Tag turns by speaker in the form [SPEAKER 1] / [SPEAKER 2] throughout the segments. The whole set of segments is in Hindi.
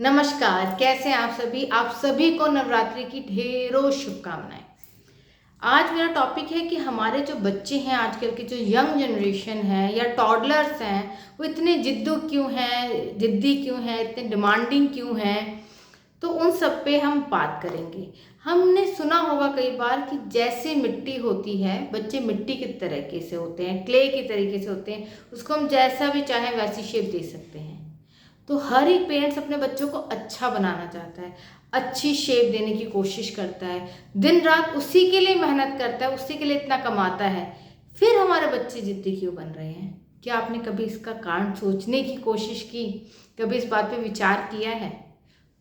[SPEAKER 1] नमस्कार, कैसे हैं आप सभी। आप सभी को नवरात्रि की ढेरों शुभकामनाएं। आज मेरा टॉपिक है कि हमारे जो बच्चे हैं, आजकल के जो यंग जनरेशन है या टॉडलर्स हैं, वो इतने जिद्दी क्यों हैं, इतने डिमांडिंग क्यों हैं। तो उन सब पे हम बात करेंगे। हमने सुना होगा कई बार कि जैसे मिट्टी होती है, बच्चे मिट्टी की तरीके से होते हैं, क्ले की तरीके से होते हैं, उसको हम जैसा भी चाहें वैसी शेप दे सकते हैं। तो हर एक पेरेंट्स अपने बच्चों को अच्छा बनाना चाहता है, अच्छी शेप देने की कोशिश करता है, दिन रात उसी के लिए मेहनत करता है, उसी के लिए इतना कमाता है। फिर हमारे बच्चे जिद्दी क्यों बन रहे हैं? क्या आपने कभी इसका कारण सोचने की कोशिश की? कभी इस बात पे विचार किया है?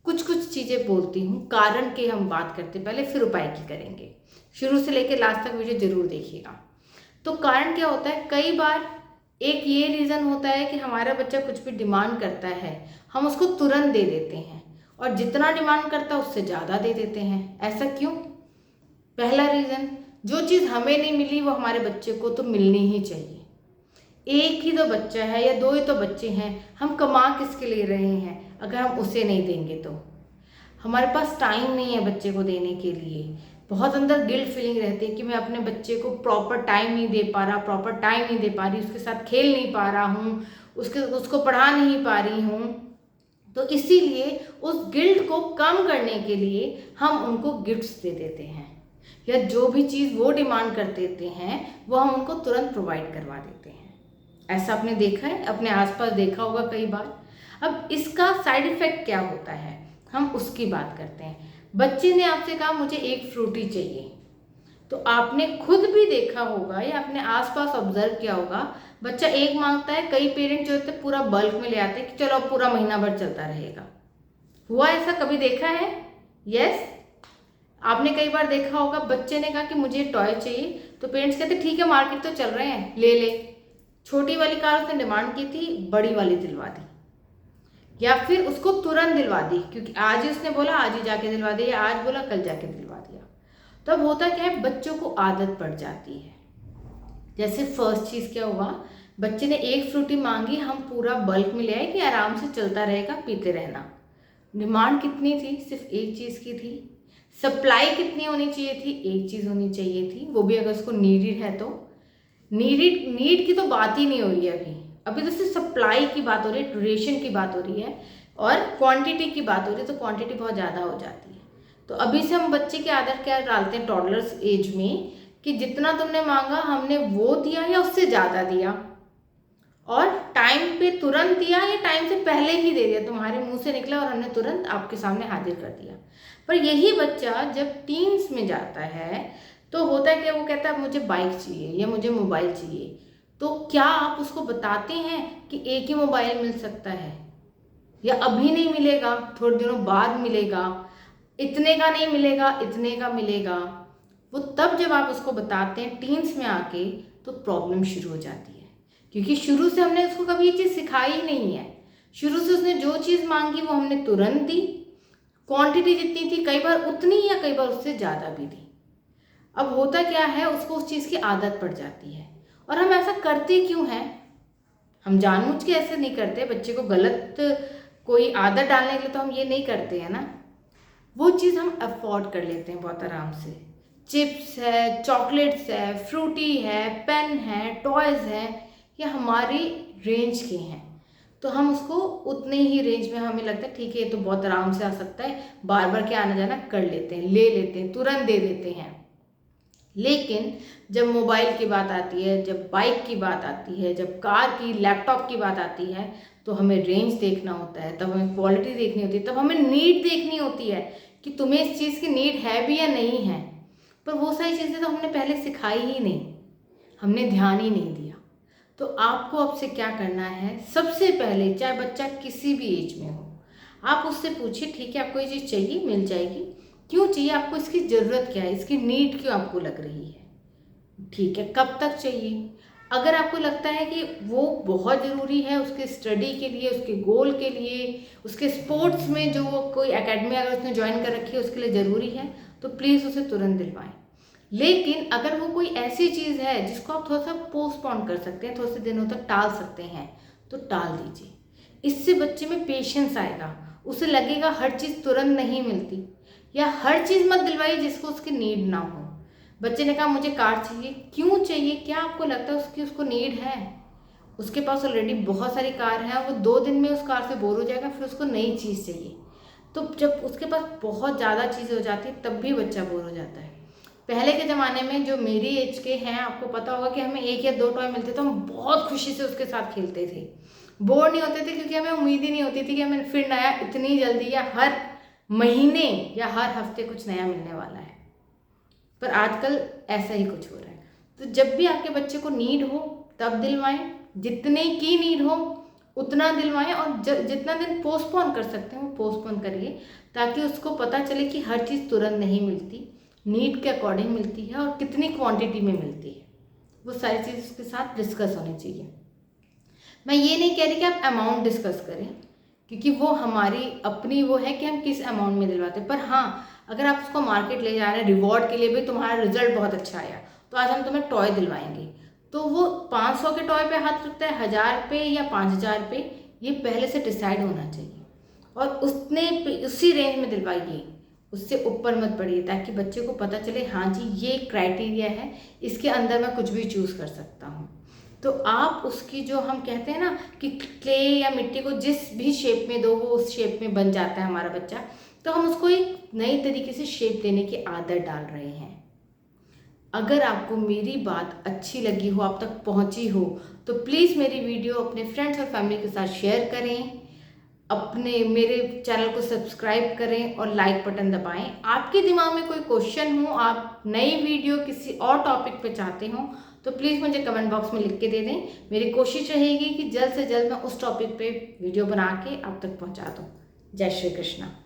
[SPEAKER 1] कुछ कुछ चीज़ें बोलती हूँ, कारण की हम बात करते पहले, फिर उपाय की करेंगे। शुरू से लेकर लास्ट तक वीडियो जरूर देखिएगा। तो कारण क्या होता है, कई बार एक ये रीज़न होता है कि हमारा बच्चा कुछ भी डिमांड करता है, हम उसको तुरंत दे देते हैं, और जितना डिमांड करता है उससे ज़्यादा दे देते हैं। ऐसा क्यों? पहला रीज़न, जो चीज़ हमें नहीं मिली वो हमारे बच्चे को तो मिलनी ही चाहिए। एक ही तो बच्चा है या दो ही तो बच्चे हैं, हम कमा किसके लिए रहे हैं अगर हम उसे नहीं देंगे तो? हमारे पास टाइम नहीं है बच्चे को देने के लिए। बहुत अंदर गिल्ट फीलिंग रहती है कि मैं अपने बच्चे को प्रॉपर टाइम नहीं दे पा रहा, प्रॉपर टाइम नहीं दे पा रही, उसके साथ खेल नहीं पा रहा हूँ, उसको पढ़ा नहीं पा रही हूँ। तो इसीलिए उस गिल्ट को कम करने के लिए हम उनको गिफ्ट्स दे देते हैं, या जो भी चीज़ वो डिमांड कर देते हैं वो हम उनको तुरंत प्रोवाइड करवा देते हैं। ऐसा आपने देखा है, अपने आसपास देखा होगा कई बार। अब इसका साइड इफेक्ट क्या होता है, हम उसकी बात करते हैं। बच्चे ने आपसे कहा मुझे एक फ्रूटी चाहिए, तो आपने खुद भी देखा होगा या अपने आसपास ऑब्जर्व किया होगा, बच्चा एक मांगता है, कई पेरेंट्स जो होते हैं पूरा बल्क में ले आते हैं कि चलो अब पूरा महीना भर चलता रहेगा। हुआ ऐसा? कभी देखा है? यस। आपने कई बार देखा होगा, बच्चे ने कहा कि मुझे टॉय चाहिए, तो पेरेंट्स कहते ठीक है मार्केट तो चल रहे हैं, ले ले। छोटी वाली कार उसने डिमांड की थी, बड़ी वाली दिलवा दी, या फिर उसको तुरंत दिलवा दी, क्योंकि आज ही उसने बोला आज ही जाके दिलवा दिया, या आज बोला कल जाके दिलवा दिया। तो अब होता क्या है, बच्चों को आदत पड़ जाती है। जैसे फर्स्ट चीज़ क्या हुआ, बच्चे ने एक फ्रूटी मांगी, हम पूरा बल्क में ले आए कि आराम से चलता रहेगा, पीते रहना। डिमांड कितनी थी? सिर्फ एक चीज़ की थी। सप्लाई कितनी होनी चाहिए थी? एक चीज़ होनी चाहिए थी, वो भी अगर उसको नीडेड है तो। नीड की तो बात ही नहीं हो रही है अभी। अभी तो सिर्फ सप्लाई की बात हो रही है, ड्यूरेशन की बात हो रही है, और क्वांटिटी की बात हो रही है, तो क्वांटिटी बहुत ज़्यादा हो जाती है। तो अभी से हम बच्चे की आदत क्या डालते हैं टॉडलर्स एज में, कि जितना तुमने मांगा हमने वो दिया या उससे ज़्यादा दिया, और टाइम पे तुरंत दिया या टाइम से पहले ही दे दिया, तुम्हारे मुंह से निकला और हमने तुरंत आपके सामने हाजिर कर दिया। पर यही बच्चा जब टीन्स में जाता है तो होता है कि वो कहता है मुझे बाइक चाहिए या मुझे मोबाइल चाहिए। तो क्या आप उसको बताते हैं कि एक ही मोबाइल मिल सकता है, या अभी नहीं मिलेगा, थोड़े दिनों बाद मिलेगा, इतने का नहीं मिलेगा, इतने का मिलेगा? वो तब जब आप उसको बताते हैं टीन्स में आके, तो प्रॉब्लम शुरू हो जाती है, क्योंकि शुरू से हमने उसको कभी ये चीज़ सिखाई ही नहीं है। शुरू से उसने जो चीज़ मांगी वो हमने तुरंत दी, क्वांटिटी जितनी थी कई बार उतनी या कई बार उससे ज़्यादा भी दी। अब होता क्या है, उसको उस चीज़ की आदत पड़ जाती है। और हम ऐसा करते क्यों हैं? हम जानबूझ के ऐसे नहीं करते, बच्चे को गलत कोई आदत डालने के लिए तो हम ये नहीं करते हैं ना। वो चीज़ हम अफोर्ड कर लेते हैं बहुत आराम से। चिप्स है, चॉकलेट्स है, फ्रूटी है, पेन है, टॉयज़ हैं, ये हमारी रेंज के हैं, तो हम उसको उतने ही रेंज में हमें लगता है ठीक है ये तो बहुत आराम से आ सकता है, बार बार क्या आना जाना कर लेते हैं, ले लेते हैं, तुरंत दे देते हैं। लेकिन जब मोबाइल की बात आती है, जब बाइक की बात आती है, जब कार की, लैपटॉप की बात आती है, तो हमें रेंज देखना होता है, तब हमें क्वालिटी देखनी होती है, तब हमें नीड देखनी होती है कि तुम्हें इस चीज़ की नीड है भी या नहीं है। पर वो सारी चीज़ें तो हमने पहले सिखाई ही नहीं, हमने ध्यान ही नहीं दिया। तो आपको अब से क्या करना है, सबसे पहले चाहे बच्चा किसी भी एज में हो, आप उससे पूछिए ठीक है आपको ये चीज़ चाहिए, मिल जाएगी, क्यों चाहिए आपको, इसकी ज़रूरत क्या है, इसकी नीड क्यों आपको लग रही है, ठीक है कब तक चाहिए। अगर आपको लगता है कि वो बहुत ज़रूरी है उसके स्टडी के लिए, उसके गोल के लिए, उसके स्पोर्ट्स में जो कोई एकेडमी अगर उसने ज्वाइन कर रखी है उसके लिए ज़रूरी है, तो प्लीज़ उसे तुरंत दिलवाएं। लेकिन अगर वो कोई ऐसी चीज़ है जिसको आप थोड़ा सा पोस्टपोन कर सकते हैं, थोड़े से दिनों तक टाल सकते हैं, तो टाल दीजिए। इससे बच्चे में पेशेंस आएगा उसे लगेगा हर चीज़ तुरंत नहीं मिलती, या हर चीज़ मत दिलवाइए जिसको उसकी नीड ना हो। बच्चे ने कहा मुझे कार चाहिए, क्यों चाहिए, क्या आपको लगता है उसको नीड है? उसके पास ऑलरेडी बहुत सारी कार है, वो 2 दिन में उस कार से बोर हो जाएगा, फिर उसको नई चीज़ चाहिए। तो जब उसके पास बहुत ज़्यादा चीज़ हो जाती है तब भी बच्चा बोर हो जाता है। पहले के ज़माने में जो मेरी एज के हैं, आपको पता होगा कि हमें 1 या 2 टॉय मिलते तो हम बहुत खुशी से उसके साथ खेलते थे, बोर नहीं होते थे, क्योंकि हमें उम्मीद ही नहीं होती थी कि हमें फिर नया इतनी जल्दी या हर महीने या हर हफ्ते कुछ नया मिलने वाला है। पर आजकल ऐसा ही कुछ हो रहा है। तो जब भी आपके बच्चे को नीड हो तब दिलवाएं, जितने की नीड हो उतना दिलवाएं, और जितना दिन पोस्टपोन कर सकते हैं वो पोस्टपोन करिए, ताकि उसको पता चले कि हर चीज़ तुरंत नहीं मिलती, नीड के अकॉर्डिंग मिलती है और कितनी क्वांटिटी में मिलती है। वो सारी चीज़ उसके साथ डिस्कस होनी चाहिए। मैं ये नहीं कह रही कि आप अमाउंट डिस्कस करें, क्योंकि वो हमारी अपनी वो है कि हम किस अमाउंट में दिलवाते हैं। पर हाँ, अगर आप उसको मार्केट ले जा रहे हैं रिवॉर्ड के लिए, भी तुम्हारा रिजल्ट बहुत अच्छा आया तो आज हम तुम्हें टॉय दिलवाएंगे, तो वो 500 के टॉय पे हाथ रखता है, 1000 पे या 5000 पे, ये पहले से डिसाइड होना चाहिए, और उसी रेंज में दिलवाइए, उससे ऊपर मत बढ़िए, ताकि बच्चे को पता चले हाँ जी ये क्राइटेरिया है, इसके अंदर मैं कुछ भी चूज़ कर सकता हूँ। तो आप उसकी जो हम कहते हैं ना कि क्ले या मिट्टी को जिस भी शेप में दो वो उस शेप में बन जाता है हमारा बच्चा, तो हम उसको एक नई तरीके से शेप देने की आदत डाल रहे हैं। अगर आपको मेरी बात अच्छी लगी हो, आप तक पहुंची हो, तो प्लीज़ मेरी वीडियो अपने फ्रेंड्स और फैमिली के साथ शेयर करें, मेरे चैनल को सब्सक्राइब करें और लाइक बटन दबाएं। आपके दिमाग में कोई क्वेश्चन हो, आप नई वीडियो किसी और टॉपिक पे चाहते हो, तो प्लीज़ मुझे कमेंट बॉक्स में लिख के दे दें। मेरी कोशिश रहेगी कि जल्द से जल्द मैं उस टॉपिक पे वीडियो बना के आप तक पहुंचा दूं। जय श्री कृष्णा।